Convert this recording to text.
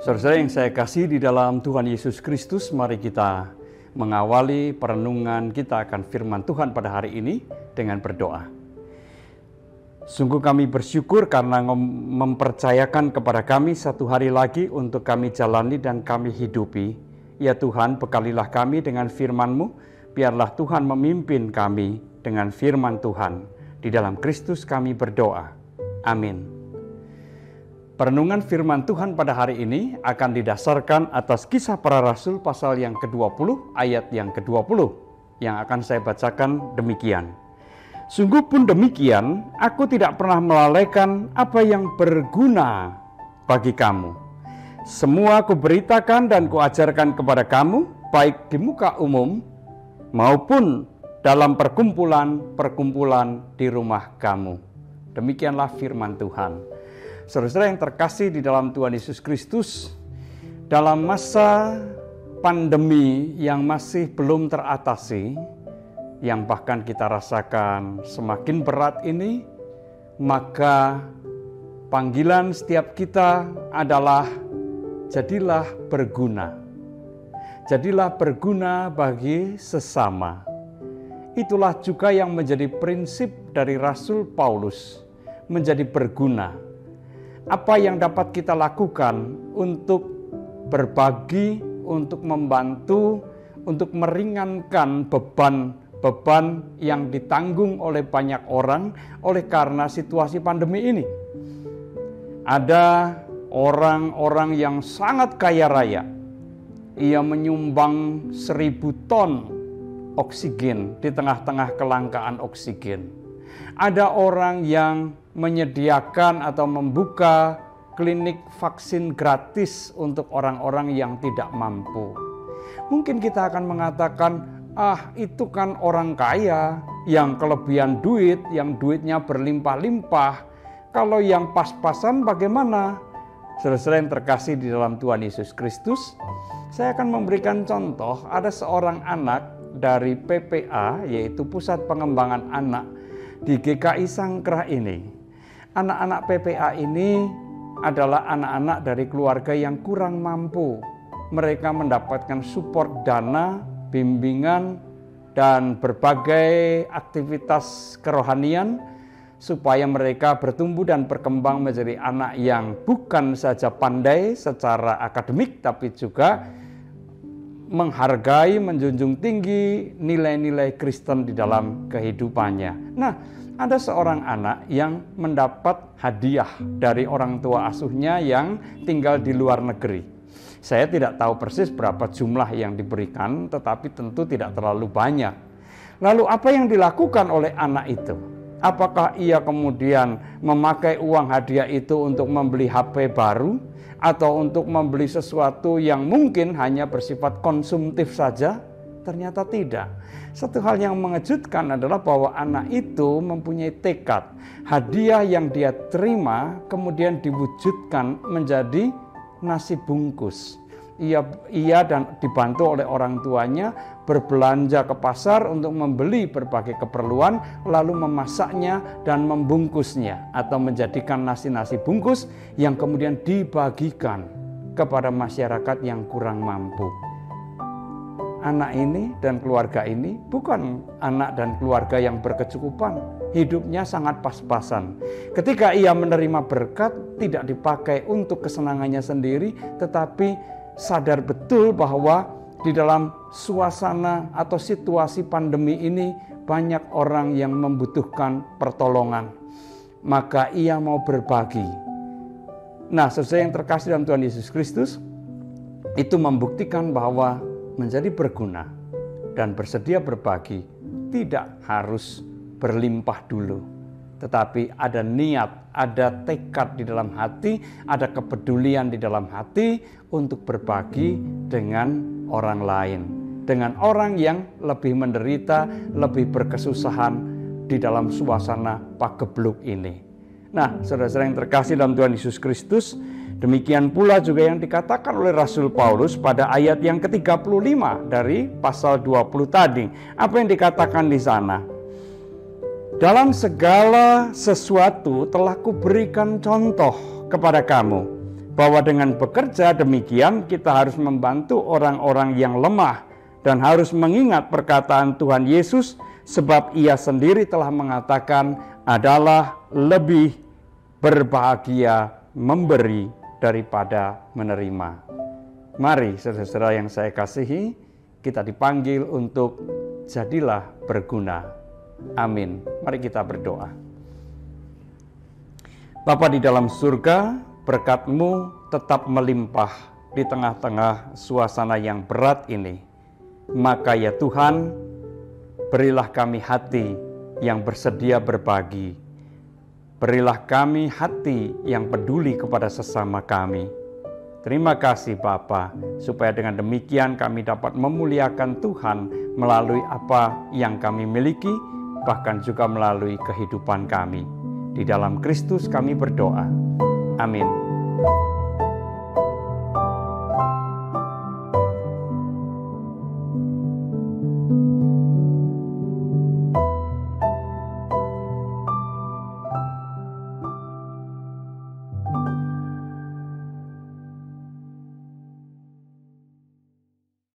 Saudara yang saya kasih di dalam Tuhan Yesus Kristus, mari kita mengawali perenungan kita akan firman Tuhan pada hari ini dengan berdoa. Sungguh kami bersyukur karena mempercayakan kepada kami satu hari lagi untuk kami jalani dan kami hidupi. Ya Tuhan, bekalilah kami dengan firman-Mu, biarlah Tuhan memimpin kami dengan firman Tuhan. Di dalam Kristus kami berdoa. Amin. Perenungan firman Tuhan pada hari ini akan didasarkan atas Kisah Para Rasul pasal yang ke-20 ayat yang ke-20 yang akan saya bacakan demikian. Sungguh pun demikian, aku tidak pernah melalaikan apa yang berguna bagi kamu. Semua kuberitakan dan kuajarkan kepada kamu, baik di muka umum maupun dalam perkumpulan-perkumpulan di rumah kamu. Demikianlah firman Tuhan. Saudara yang terkasih di dalam Tuhan Yesus Kristus, dalam masa pandemi yang masih belum teratasi, yang bahkan kita rasakan semakin berat ini, maka panggilan setiap kita adalah jadilah berguna. Jadilah berguna bagi sesama. Itulah juga yang menjadi prinsip dari Rasul Paulus, menjadi berguna. Apa yang dapat kita lakukan untuk berbagi, untuk membantu, untuk meringankan beban yang ditanggung oleh banyak orang oleh karena situasi pandemi ini. Ada orang-orang yang sangat kaya raya. Ia menyumbang 1.000 ton oksigen di tengah-tengah kelangkaan oksigen. Ada orang yang menyediakan atau membuka klinik vaksin gratis untuk orang-orang yang tidak mampu. Mungkin kita akan mengatakan, itu kan orang kaya yang kelebihan duit, yang duitnya berlimpah-limpah. Kalau yang pas-pasan bagaimana? Saudara yang terkasih di dalam Tuhan Yesus Kristus, saya akan memberikan contoh. Ada seorang anak dari PPA, yaitu Pusat Pengembangan Anak di GKI Sangkrah ini. Anak-anak PPA ini adalah anak-anak dari keluarga yang kurang mampu. Mereka mendapatkan support dana, bimbingan, dan berbagai aktivitas kerohanian supaya mereka bertumbuh dan berkembang menjadi anak yang bukan saja pandai secara akademik, tapi juga menghargai, menjunjung tinggi nilai-nilai Kristen di dalam kehidupannya. Nah, ada seorang anak yang mendapat hadiah dari orang tua asuhnya yang tinggal di luar negeri. Saya tidak tahu persis berapa jumlah yang diberikan, tetapi tentu tidak terlalu banyak. Lalu apa yang dilakukan oleh anak itu? Apakah ia kemudian memakai uang hadiah itu untuk membeli HP baru? Atau untuk membeli sesuatu yang mungkin hanya bersifat konsumtif saja? Ternyata tidak. Satu hal yang mengejutkan adalah bahwa anak itu mempunyai tekad. Hadiah yang dia terima kemudian diwujudkan menjadi nasi bungkus. Ia dan dibantu oleh orang tuanya berbelanja ke pasar untuk membeli berbagai keperluan, lalu memasaknya dan membungkusnya atau menjadikan nasi-nasi bungkus yang kemudian dibagikan kepada masyarakat yang kurang mampu. Anak ini dan keluarga ini bukan anak dan keluarga yang berkecukupan. Hidupnya sangat pas-pasan. Ketika ia menerima berkat, tidak dipakai untuk kesenangannya sendiri, tetapi sadar betul bahwa di dalam suasana atau situasi pandemi ini banyak orang yang membutuhkan pertolongan. Maka ia mau berbagi. Nah, sesuai yang terkasih dalam Tuhan Yesus Kristus, itu membuktikan bahwa menjadi berguna dan bersedia berbagi tidak harus berlimpah dulu, tetapi ada niat, ada tekad di dalam hati, ada kepedulian di dalam hati untuk berbagi dengan orang lain, dengan orang yang lebih menderita, lebih berkesusahan di dalam suasana pagebluk ini. Nah, saudara-saudara yang terkasih dalam Tuhan Yesus Kristus, demikian pula juga yang dikatakan oleh Rasul Paulus pada ayat yang ke-35 dari pasal 20 tadi. Apa yang dikatakan di sana? Dalam segala sesuatu telah kuberikan contoh kepada kamu, bahwa dengan bekerja demikian kita harus membantu orang-orang yang lemah dan harus mengingat perkataan Tuhan Yesus, sebab Ia sendiri telah mengatakan adalah lebih berbahagia memberi daripada menerima. Mari saudara-saudara yang saya kasihi, kita dipanggil untuk jadilah berguna. Amin. Mari kita berdoa. Bapa di dalam surga, berkat-Mu tetap melimpah di tengah-tengah suasana yang berat ini. Maka ya Tuhan, berilah kami hati yang bersedia berbagi. Berilah kami hati yang peduli kepada sesama kami. Terima kasih Bapa, supaya dengan demikian kami dapat memuliakan Tuhan melalui apa yang kami miliki, bahkan juga melalui kehidupan kami. Di dalam Kristus kami berdoa. Amin.